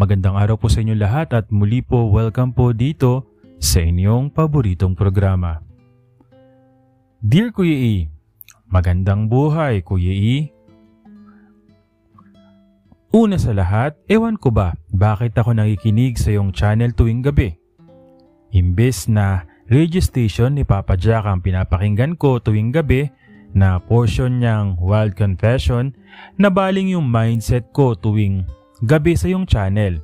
Magandang araw po sa inyo lahat at muli po welcome po dito sa inyong paboritong programa. Dear Kuya E, magandang buhay Kuya E. Una sa lahat, ewan ko ba bakit ako nakikinig sa iyong channel tuwing gabi? Imbes na radio station ni Papa Jack ang pinapakinggan ko tuwing gabi na portion niyang Wild Confession, nabaling yung mindset ko tuwing gabi sa iyong channel.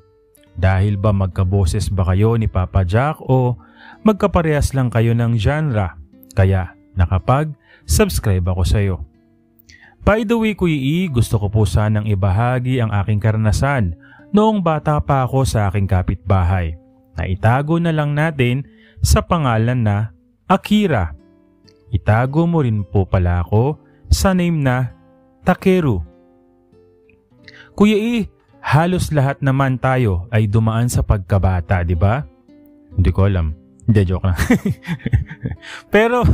Dahil ba magkaboses ba kayo ni Papa Jack o magkaparehas lang kayo ng genre? Kaya nakapag-subscribe ako sa iyo. By the way Kuya E, gusto ko po sanang ibahagi ang aking karanasan noong bata pa ako sa aking kapitbahay. Naitago na lang natin sa pangalan na Akira. Itago mo rin po pala ako sa name na Takeru. Kuya E, halos lahat naman tayo ay dumaan sa pagkabata, di ba? Hindi ko alam. Hindi, joke lang. Pero,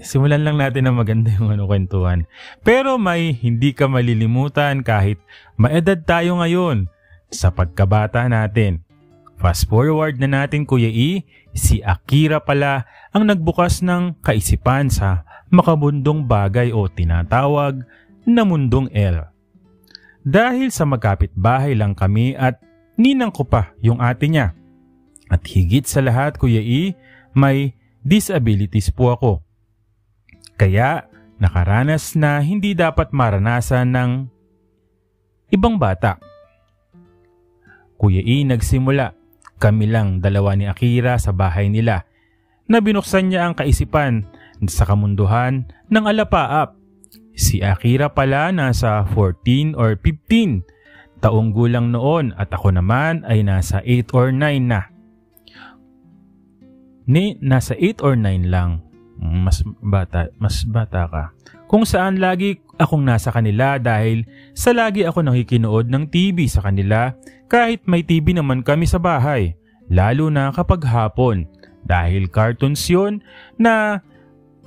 simulan lang natin na maganda yung kwentuhan. Pero may hindi ka malilimutan kahit maedad tayo ngayon sa pagkabata natin. Fast forward na natin Kuya E, si Akira pala ang nagbukas ng kaisipan sa makabundong bagay o tinatawag na mundong L. Dahil sa magkapitbahay lang kami at ninang ko pa yung ate niya. At higit sa lahat Kuya E, may disabilities po ako. Kaya nakaranas na hindi dapat maranasan ng ibang bata. Kuya E, nagsimula kami lang dalawa ni Akira sa bahay nila na binuksan niya ang kaisipan sa kamunduhan ng alapaap. Si Akira pala nasa 14 or 15 taong gulang noon at ako naman ay nasa 8 or 9 na. Nasa 8 or 9 lang. Mas bata ka. Kung saan lagi akong nasa kanila dahil sa lagi ako nakikinood ng TV sa kanila kahit may TV naman kami sa bahay. Lalo na kapag hapon dahil cartoons yun na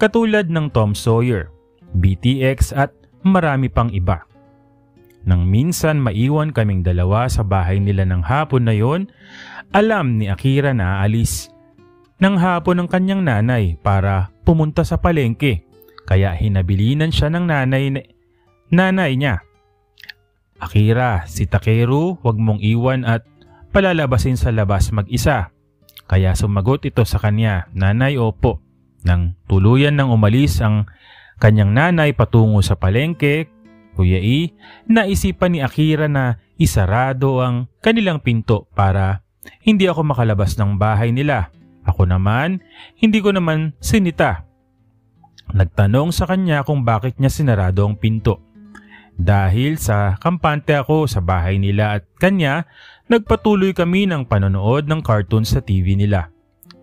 katulad ng Tom Sawyer, BTX at marami pang iba. Nang minsan maiwan kaming dalawa sa bahay nila ng hapon na yon, alam ni Akira na aalis ng hapon ng kanyang nanay para pumunta sa palengke. Kaya hinabilinan siya ng nanay niya. Akira, si Takeru, wag mong iwan at palalabasin sa labas mag-isa. Kaya sumagot ito sa kanya, nanay opo. Nang tuluyan nang umalis ang kanyang nanay patungo sa palengke, Kuya E, naisipan ni Akira na isarado ang kanilang pinto para hindi ako makalabas ng bahay nila. Ako naman, hindi ko naman sinita. Nagtanong sa kanya kung bakit niya sinarado ang pinto. Dahil sa kampante ako sa bahay nila at kanya, nagpatuloy kami ng panonood ng cartoon sa TV nila.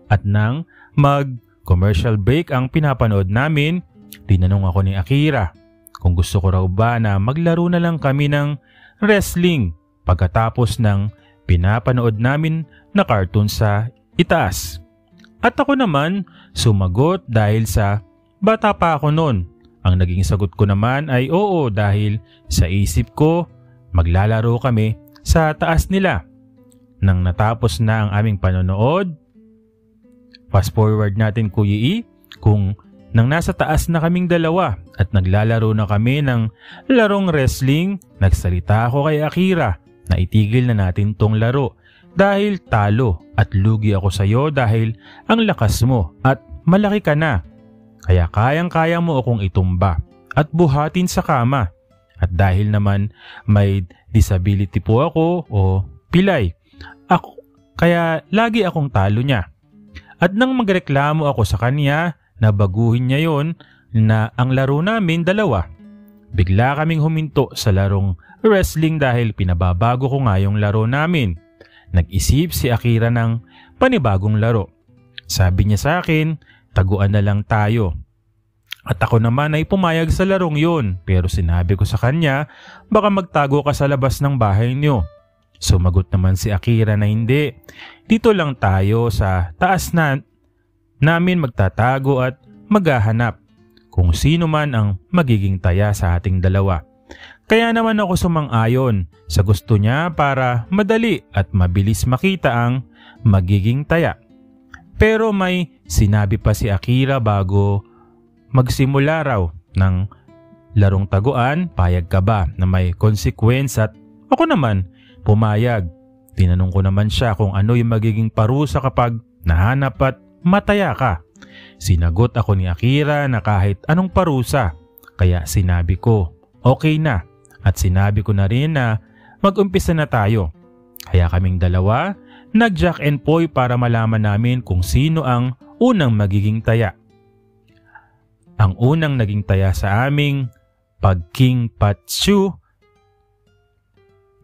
At nang mag-commercial break ang pinapanood namin, tinanong ako ni Akira kung gusto ko raw ba na maglaro na lang kami ng wrestling pagkatapos ng pinapanood namin na cartoon sa itaas. At ako naman sumagot dahil sa bata pa ako noon. Ang naging sagot ko naman ay oo dahil sa isip ko maglalaro kami sa taas nila. Nang natapos na ang aming panonood, fast forward natin Kuya E, kung nang nasa taas na kaming dalawa at naglalaro na kami ng larong wrestling, nagsalita ako kay Akira na itigil na natin tong laro dahil talo at lugi ako sa iyo dahil ang lakas mo at malaki ka na. Kaya kayang-kaya mo akong itumba at buhatin sa kama. At dahil naman may disability po ako o pilay, kaya lagi akong talo niya. At nang magreklamo ako sa kanya na baguhin niya yon na ang laro namin dalawa, bigla kaming huminto sa larong wrestling dahil pinababago ko nga yung laro namin. Nag-isip si Akira ng panibagong laro. Sabi niya sa akin, taguan na lang tayo. At ako naman ay pumayag sa larong yun, pero sinabi ko sa kanya, baka magtago ka sa labas ng bahay niyo. Sumagot naman si Akira na hindi. Dito lang tayo sa taas na namin magtatago at maghahanap kung sino man ang magiging taya sa ating dalawa. Kaya naman ako sumang-ayon sa gusto niya para madali at mabilis makita ang magiging taya. Pero may sinabi pa si Akira bago magsimula raw ng larong taguan. Payag ka ba na may consequence? At ako naman pumayag. Tinanong ko naman siya kung ano yung magiging parusa kapag nahanap at mataya ka. Sinagot ako ni Akira na kahit anong parusa. Kaya sinabi ko okay na. At sinabi ko na rin na mag-umpisa na tayo. Kaya kaming dalawa nag-jack and poy para malaman namin kung sino ang unang magiging taya. Ang unang naging taya sa aming pag-king patsu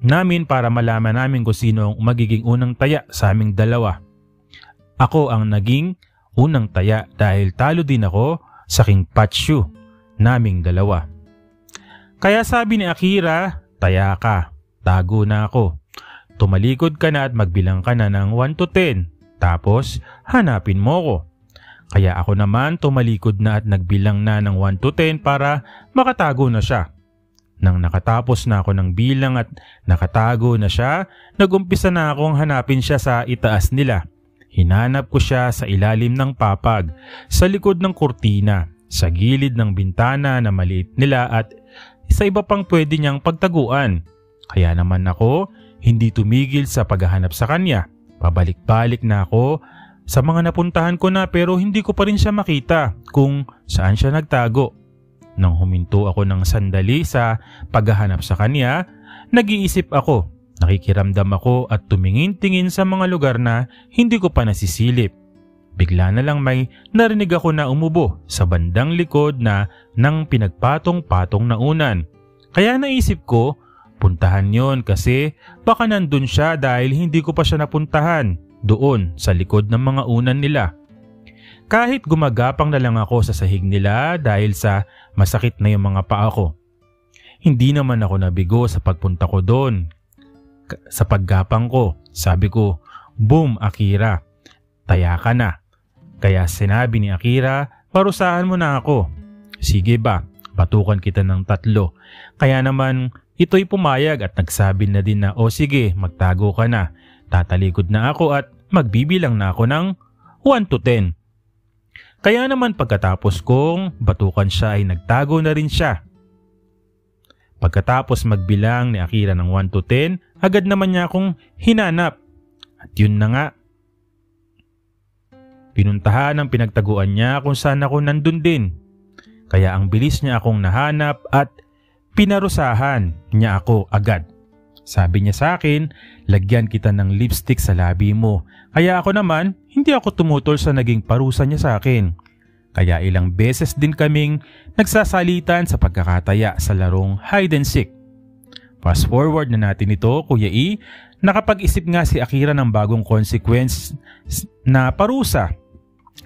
namin para malaman namin kung sino ang magiging unang taya sa aming dalawa. Ako ang naging unang taya dahil talo din ako sa king patsu naming dalawa. Kaya sabi ni Akira, taya ka, tago na ako. Tumalikod ka na at magbilang ka na ng 1 to 10, tapos hanapin mo ko. Kaya ako naman tumalikod na at nagbilang na ng 1 to 10 para makatago na siya. Nang nakatapos na ako ng bilang at nakatago na siya, nagumpisa na akong hanapin siya sa itaas nila. Hinanap ko siya sa ilalim ng papag, sa likod ng kurtina, sa gilid ng bintana na maliit nila at sa iba pang pwede niyang pagtaguan. Kaya naman ako hindi tumigil sa paghahanap sa kanya. Pabalik-balik na ako sa mga napuntahan ko na pero hindi ko pa rin siya makita kung saan siya nagtago. Nang huminto ako ng sandali sa paghahanap sa kanya, nag-iisip ako, nakikiramdam ako at tumingin-tingin sa mga lugar na hindi ko pa nasisilip. Bigla na lang may narinig ako na umubo sa bandang likod na ng pinagpatong-patong na unan. Kaya naisip ko, puntahan yon kasi baka nandun siya dahil hindi ko pa siya napuntahan doon sa likod ng mga unan nila. Kahit gumagapang na lang ako sa sahig nila dahil sa masakit na yung mga paa ko. Hindi naman ako nabigo sa pagpunta ko doon. Sa paggapang ko, sabi ko, "Boom, Akira, taya ka na." Kaya sinabi ni Akira, parusahan mo na ako. Sige ba, batukan kita ng 3. Kaya naman ito'y pumayag at nagsabi na din na o sige, magtago ka na. Tatalikod na ako at magbibilang na ako ng 1 to 10. Kaya naman pagkatapos kong batukan siya ay nagtago na rin siya. Pagkatapos magbilang ni Akira ng 1 to 10, agad naman niya akong hinanap. At yun na nga. Pinuntahan ang pinagtaguan niya kung saan ako nandun din. Kaya ang bilis niya akong nahanap at pinarusahan niya ako agad. Sabi niya sa akin, lagyan kita ng lipstick sa labi mo. Kaya ako naman, hindi ako tumutol sa naging parusa niya sa akin. Kaya ilang beses din kaming nagsasalitan sa pagkakataya sa larong hide and seek. Fast forward na natin ito, Kuya E, nakapag-isip nga si Akira ng bagong consequence na parusa.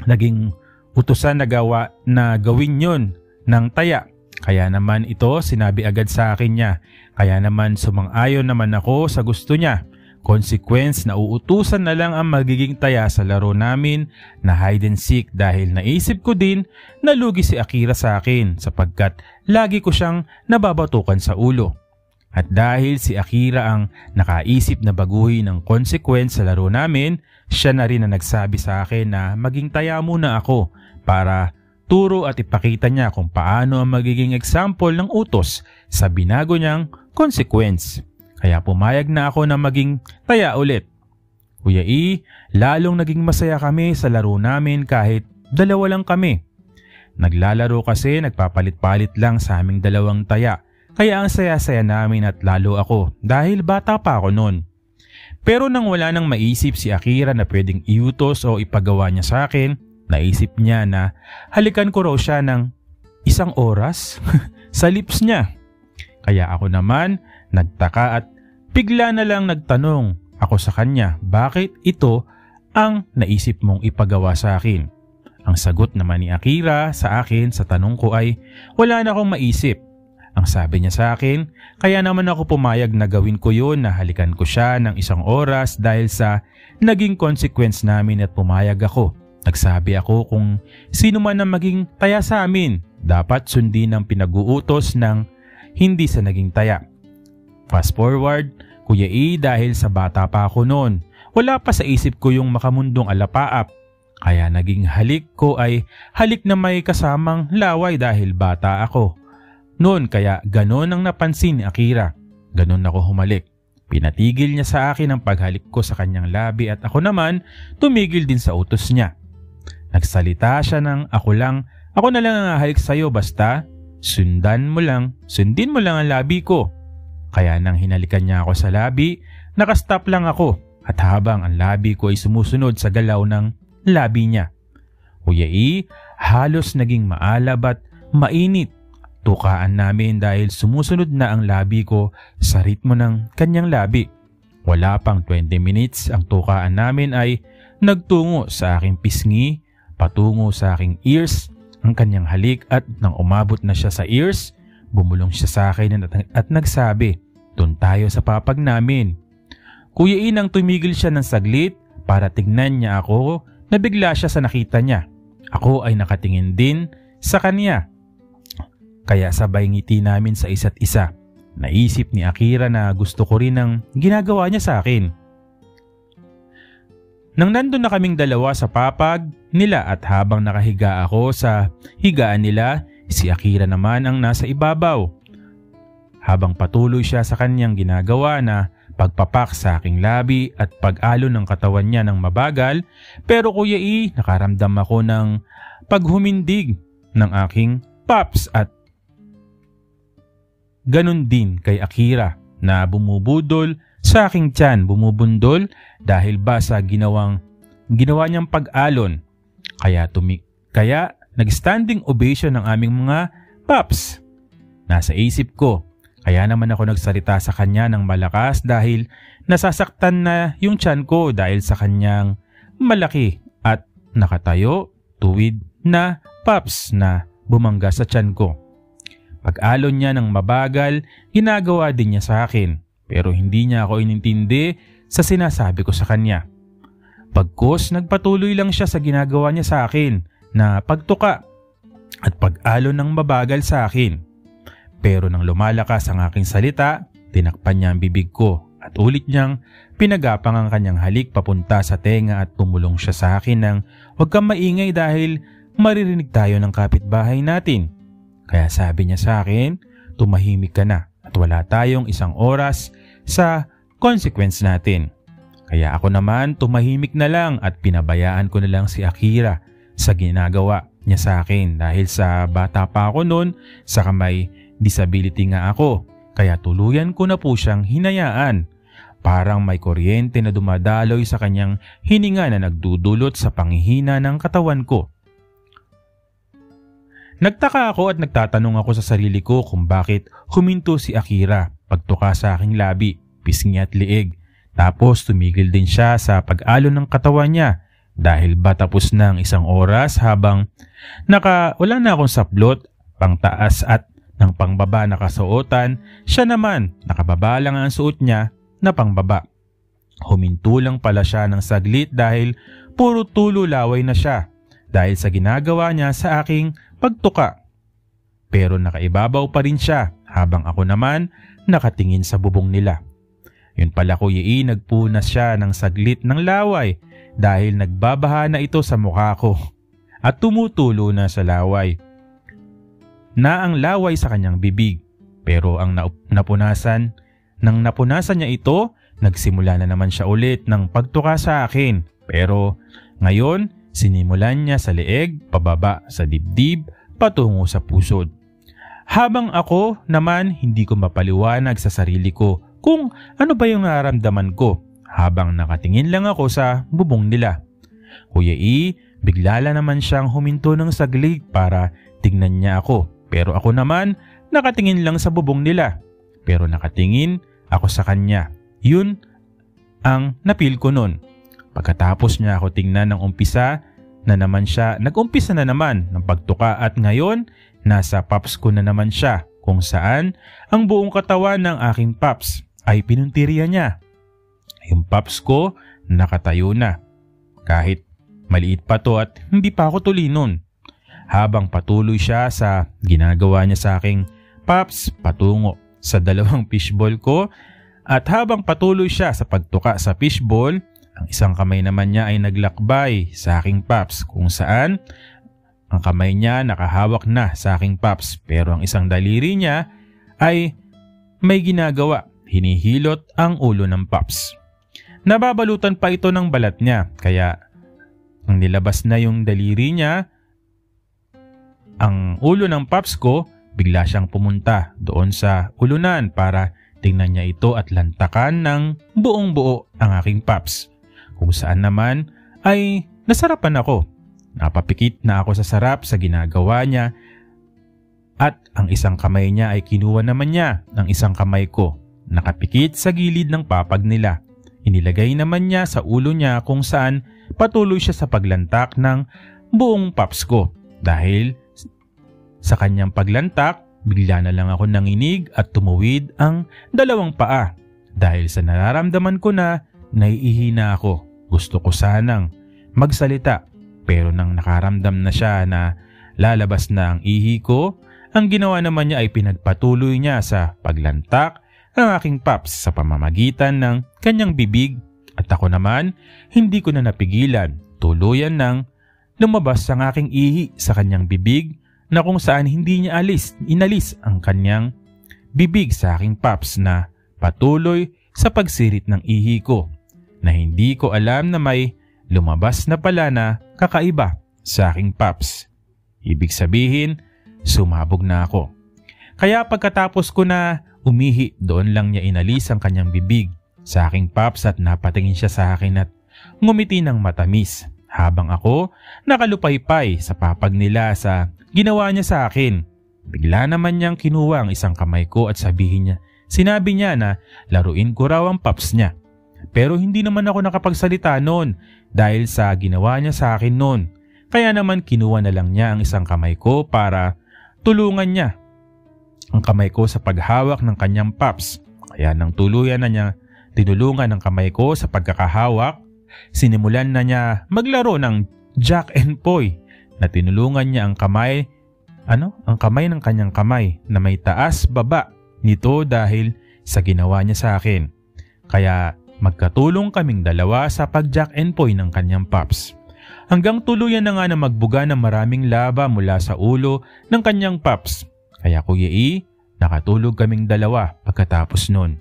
Naging utusan na gawin yon ng taya. Kaya naman ito sinabi agad sa akin niya. Kaya naman sumang-ayon naman ako sa gusto niya. Consequence na uutusan na lang ang magiging taya sa laro namin na hide and seek dahil naisip ko din na lugi si Akira sa akin sapagkat lagi ko siyang nababatukan sa ulo. At dahil si Akira ang nakaisip na baguhin ng consequence sa laro namin, siya na rin na nagsabi sa akin na maging taya muna ako para turo at ipakita niya kung paano ang magiging example ng utos sa binago niyang consequence. Kaya pumayag na ako na maging taya ulit. Kuya E, lalong naging masaya kami sa laro namin kahit dalawa lang kami. Naglalaro kasi nagpapalit-palit lang sa aming dalawang taya. Kaya ang saya-saya namin at lalo ako dahil bata pa ako noon. Pero nang wala nang maisip si Akira na pwedeng iutos o ipagawa niya sa akin, naisip niya na halikan ko raw siya ng 1 oras sa lips niya. Kaya ako naman nagtaka at bigla na lang nagtanong ako sa kanya, bakit ito ang naisip mong ipagawa sa akin? Ang sagot naman ni Akira sa akin sa tanong ko ay wala na akong maisip. Ang sabi niya sa akin, kaya naman ako pumayag na gawin ko yun na halikan ko siya ng 1 oras dahil sa naging consequence namin at pumayag ako. Nagsabi ako kung sino man ang maging taya sa amin, dapat sundin ang pinag-uutos ng hindi sa naging taya. Fast forward, Kuya E, dahil sa bata pa ako noon, wala pa sa isip ko yung makamundong alapaap. Kaya naging halik ko ay halik na may kasamang laway dahil bata ako. Noon kaya ganon ang napansin ni Akira. Ganon ako humalik. Pinatigil niya sa akin ang paghalik ko sa kanyang labi at ako naman tumigil din sa utos niya. Nagsalita siya ng ako na lang ang halik sa'yo basta sundin mo lang ang labi ko. Kaya nang hinalikan niya ako sa labi, nakastop lang ako at habang ang labi ko ay sumusunod sa galaw ng labi niya. Kuya E, halos naging maalab at mainit. Tukaan namin dahil sumusunod na ang labi ko sa ritmo ng kanyang labi. Wala pang 20 minutes ang tukaan namin ay nagtungo sa aking pisngi, patungo sa aking ears, ang kanyang halik at nang umabot na siya sa ears, bumulong siya sa akin at nagsabi, "Doon tayo sa papag namin." Kuya E, nang tumigil siya ng saglit para tignan niya ako, nabigla siya sa nakita niya. Ako ay nakatingin din sa kanya. Kaya sabay ngiti namin sa isa't isa. Naisip ni Akira na gusto ko rin ang ginagawa niya sa akin. Nang nandun na kaming dalawa sa papag nila at habang nakahiga ako sa higaan nila, si Akira naman ang nasa ibabaw. Habang patuloy siya sa kanyang ginagawa na pagpapak sa aking labi at pag-alon ng katawan niya ng mabagal, pero Kuya E, nakaramdam ako ng paghumindig ng aking paps at ganun din kay Akira na bumubudol sa aking tiyan, bumubundol dahil ba sa ginawa niyang pag-alon. Kaya nag-standing ovation ng aming mga paps. Nasa isip ko, kaya naman ako nagsalita sa kanya ng malakas dahil nasasaktan na yung tiyan ko dahil sa kanyang malaki at nakatayo, tuwid na paps na bumangga sa tiyan ko. Pag-alon niya ng mabagal, ginagawa din niya sa akin pero hindi niya ako inintindi sa sinasabi ko sa kanya. Pagkos nagpatuloy lang siya sa ginagawa niya sa akin na pagtuka at pag-alon ng mabagal sa akin. Pero nang lumalakas ang aking salita, tinakpan niya ang bibig ko at ulit niyang pinagapang ang kanyang halik papunta sa tenga at pumulong siya sa akin ng huwag kang maingay dahil maririnig tayo ng kapitbahay natin. Kaya sabi niya sa akin, tumahimik ka na at wala tayong 1 oras sa consequence natin. Kaya ako naman tumahimik na lang at pinabayaan ko na lang si Akira sa ginagawa niya sa akin dahil sa bata pa ako noon, sa may disability nga ako, kaya tuluyan ko na po siyang hinayaan. Parang may kuryente na dumadaloy sa kanyang hininga na nagdudulot sa panghihina ng katawan ko. Nagtaka ako at nagtatanong ako sa sarili ko kung bakit huminto si Akira pagtuka sa aking labi, pisngi at liig. Tapos tumigil din siya sa pag-alon ng katawan niya dahil ba tapos na ang 1 oras habang wala na akong saplot, pangtaas at ng pangbaba na kasuotan, siya naman nakababa lang ang suot niya na pangbaba. Huminto lang pala siya ng saglit dahil puro tulo laway na siya dahil sa ginagawa niya sa aking pagtuka. Pero nakaibabaw pa rin siya habang ako naman nakatingin sa bubong nila. Yun pala Kuya E, nagpunas siya ng saglit ng laway dahil nagbabaha na ito sa mukha ko at tumutulo na sa laway na ang laway sa kanyang bibig. Pero ang napunasan niya ito, nagsimula na naman siya ulit ng pagtuka sa akin. Pero ngayon, sinimulan niya sa leeg, pababa sa dibdib, patungo sa pusod. Habang ako naman hindi ko mapaliwanag sa sarili ko kung ano ba yung nararamdaman ko habang nakatingin lang ako sa bubong nila. Kuya E, bigla lang naman siyang huminto ng saglit para tignan niya ako. Pero ako naman nakatingin lang sa bubong nila. Pero nakatingin ako sa kanya. Yun ang napil ko nun. Pagkatapos niya ako tingnan ng umpisa na naman siya, nag-umpisa na naman ng pagtuka at ngayon nasa paps ko na naman siya kung saan ang buong katawan ng aking paps ay pinuntirya niya. Yung paps ko nakatayo na. Kahit maliit pa to at hindi pa ako tuli nun. Habang patuloy siya sa ginagawa niya sa aking Paps patungo sa dalawang fishball ko at habang patuloy siya sa pagtuka sa fishball, ang isang kamay naman niya ay naglakbay sa aking Paps kung saan ang kamay niya nakahawak na sa aking Paps pero ang isang daliri niya ay may ginagawa, hinihilot ang ulo ng Paps. Nababalutan pa ito ng balat niya kaya nang nilabas na yung daliri niya, ang ulo ng Paps ko, bigla siyang pumunta doon sa ulunan para tingnan niya ito at lantakan ng buong buo ang aking Paps. Kung saan naman ay nasarapan ako. Napapikit na ako sa sarap sa ginagawa niya at ang isang kamay niya ay kinuha naman niya ng isang kamay ko. Nakapikit sa gilid ng papag nila. Inilagay naman niya sa ulo niya kung saan patuloy siya sa paglantak ng buong Paps ko. Dahil sa kanyang paglantak, bigla na lang ako nanginig at tumuwid ang dalawang paa. Dahil sa nararamdaman ko na naiihi na ako. Gusto ko sanang magsalita pero nang nakaramdam na siya na lalabas na ang ihi ko, ang ginawa naman niya ay pinagpatuloy niya sa paglantak ang aking Paps sa pamamagitan ng kanyang bibig at ako naman hindi ko na napigilan. Tuluyan nang lumabas ang aking ihi sa kanyang bibig na kung saan hindi niya inalis ang kanyang bibig sa aking Paps na patuloy sa pagsirit ng ihi ko na hindi ko alam na may lumabas na pala na kakaiba sa aking Paps. Ibig sabihin, sumabog na ako. Kaya pagkatapos ko na umihi, doon lang niya inalis ang kanyang bibig sa aking Paps at napatingin siya sa akin at ngumiti ng matamis habang ako nakalupaypay sa papag nila sa ginawa niya sa akin. Bigla naman niyang kinuha ang isang kamay ko at sinabi niya na laruin ko raw ang Paps niya. Pero hindi naman ako nakapagsalita noon dahil sa ginawa niya sa akin noon. Kaya naman kinuha na lang niya ang isang kamay ko para tulungan niya ang kamay ko sa paghawak ng kanyang Paps. Kaya nang tuluyan na niya tinulungan ang kamay ko sa pagkakahawak, sinimulan na niya maglaro ng Jack and Poy na tinulungan niya ang kamay ng kanyang kamay na may taas baba nito dahil sa ginawa niya sa akin. Kaya magkatulong kaming dalawa sa pag-Jack and Poy ng kanyang Paps. Hanggang tuluyan na nga na magbuga ng maraming laba mula sa ulo ng kanyang Paps. Kaya Kuya E, nakatulog kaming dalawa pagkatapos nun.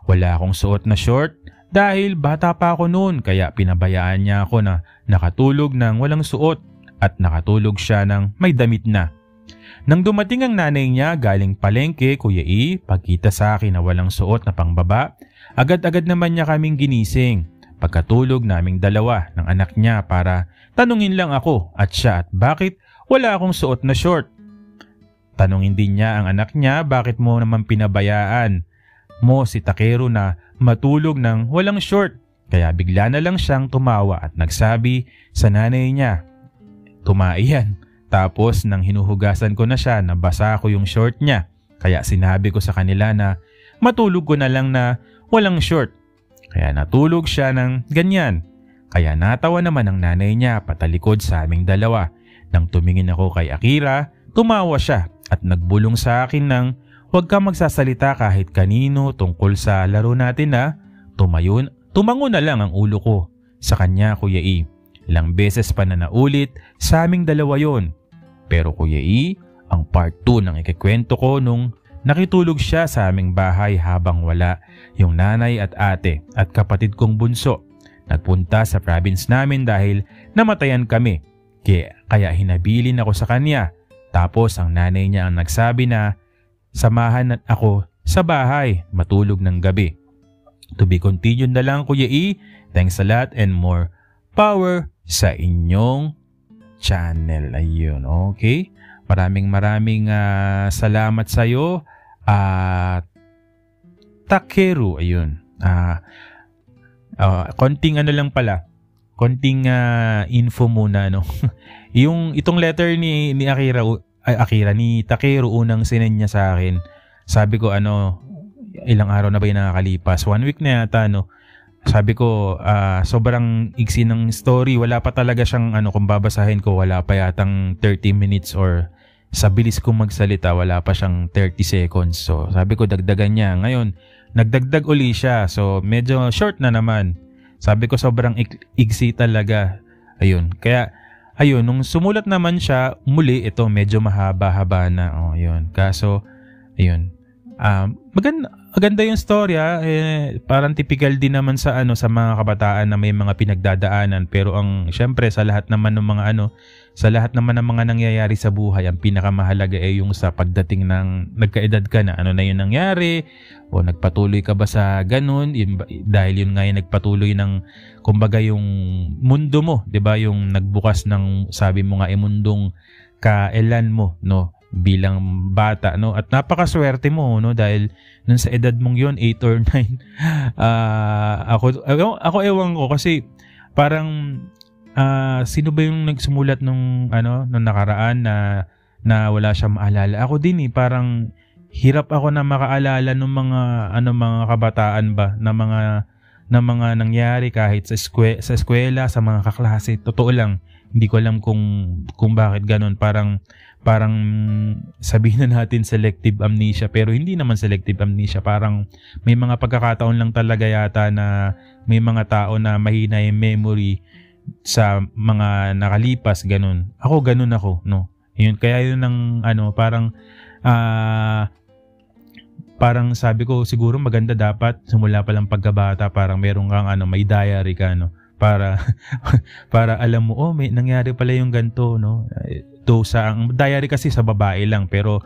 Wala akong suot na short dahil bata pa ako noon kaya pinabayaan niya ako na nakatulog ng walang suot at nakatulog siya ng may damit na. Nang dumating ang nanay niya galing palengke, Kuya E, pagkita sa akin na walang suot na pangbaba, agad-agad naman niya kaming ginising. Pagkatulog naming dalawa ng anak niya para tanungin lang ako at siya at bakit wala akong suot na short. Tanungin din niya ang anak niya bakit mo naman pinabayaan mo si Takeru na matulog ng walang short. Kaya bigla na lang siyang tumawa at nagsabi sa nanay niya. Tumaiyan. Tapos nang hinuhugasan ko na siya nabasa ko yung short niya. Kaya sinabi ko sa kanila na matulog ko na lang na walang short. Kaya natulog siya ng ganyan. Kaya natawa naman ang nanay niya patalikod sa aming dalawa. Nang tumingin ako kay Akira, tumawa siya at nagbulong sa akin ng huwag ka magsasalita kahit kanino tungkol sa laro natin na tumango na lang ang ulo ko sa kanya, Kuya E. Ilang beses pa na naulit sa aming dalawa yon. Pero Kuya E, ang part 2 ng ikikwento ko nung nakitulog siya sa aming bahay habang wala yung nanay at ate at kapatid kong bunso. Nagpunta sa province namin dahil namatayan kami. Kaya hinabilin ako sa kanya. Tapos ang nanay niya ang nagsabi na samahan ako sa bahay matulog ng gabi. To be continued na lang, Kuya E. Thanks a lot and more power sa inyong channel. Ayun, okay? Maraming salamat sa iyo. Takeru, ayun. Konting lang pala. Konting info muna, no. Itong letter ni Akira ni Takeru unang sinend niya sa akin. Sabi ko ilang araw na ba 'yung nakakalipas? 1 week na yata, no. Sabi ko sobrang iksi ng story, wala pa talaga siyang kung babasahin ko wala pa yatang 30 minutes or sa bilis kong magsalita, wala pa siyang 30 seconds. So, sabi ko dagdagan niya. Ngayon, nagdagdag uli siya. So, medyo short na naman. Sabi ko sobrang igsi talaga. Ayun. Kaya, ayun, nung sumulat naman siya, muli, ito, medyo mahaba-haba na. Oh, ayun. Kaso, ayun. Maganda yung storya, parang typical din naman sa mga kabataan na may mga pinagdadaanan, pero syempre sa lahat naman ng mga nangyayari sa buhay, ang pinakamahalaga yung sa pagdating ng nagkaedad ka na, ano na yung nangyari o nagpatuloy ka ba sa ganun, dahil yun nga yung nagpatuloy ng kumbaga yung mundo mo, 'di ba, yung nagbukas ng sabi mo nga mundong kaelan mo, no, bilang bata, no, at napakaswerte mo, no, dahil nun sa edad mong yon 8 or 9 ako ewan ko kasi parang sino ba yung nagsumulat nung nakaraan na wala siya maalala. Ako din parang hirap ako na makaalala ng mga kabataan ba na mga nangyari kahit sa eskwela, sa mga kaklase. Totoo lang, hindi ko alam kung bakit ganun. Parang sabihin na natin selective amnesia, pero hindi naman selective amnesia. Parang may mga pagkakataon lang talaga yata na may mga tao na mahina yung memory sa mga nakalipas, ganun. Ganun ako, no. Yun, kaya yun parang sabi ko siguro maganda dapat simula pa lang pagkabata, parang meron kang may diary ka, no. Para alam mo, may nangyari pala yung ganito, no. Ang diary kasi sa babae lang, pero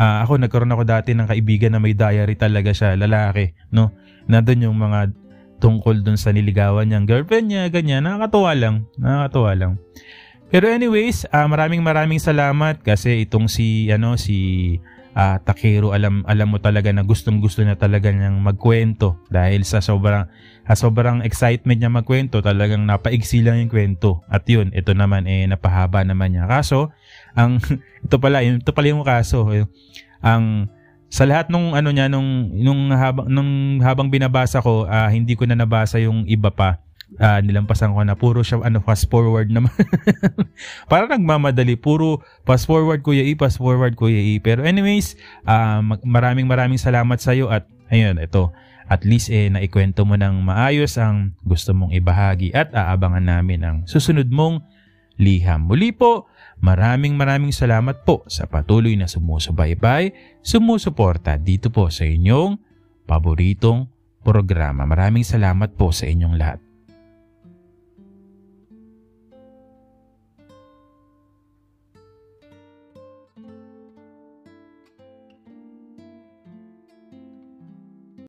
nagkaroon ako dati ng kaibigan na may diary talaga siya, lalaki, no. Nandun yung mga tungkol dun sa niligawan niyang girlfriend niya, ganyan. Nakakatuwa lang. Pero anyways, maraming salamat kasi itong si Takeru, alam mo talaga na gustong-gusto na talaga niyang magkwento, dahil sa sobrang excitement niya magkwento, talagang napaigsi lang yung kwento. At yun, ito naman napahaba naman niya. Kaso, ito pala yung kaso. Sa lahat nung habang binabasa ko, hindi ko na nabasa yung iba pa. Nilampasan ko na puro siya fast forward naman. Parang nagmamadali, puro fast forward Kuya E. Pero anyways, maraming salamat sa iyo, at ayun, ito, at least naikwento mo ng maayos ang gusto mong ibahagi, at aabangan namin ang susunod mong liham. Muli po, maraming salamat po sa patuloy na sumusuporta dito po sa inyong paboritong programa. Maraming salamat po sa inyong lahat.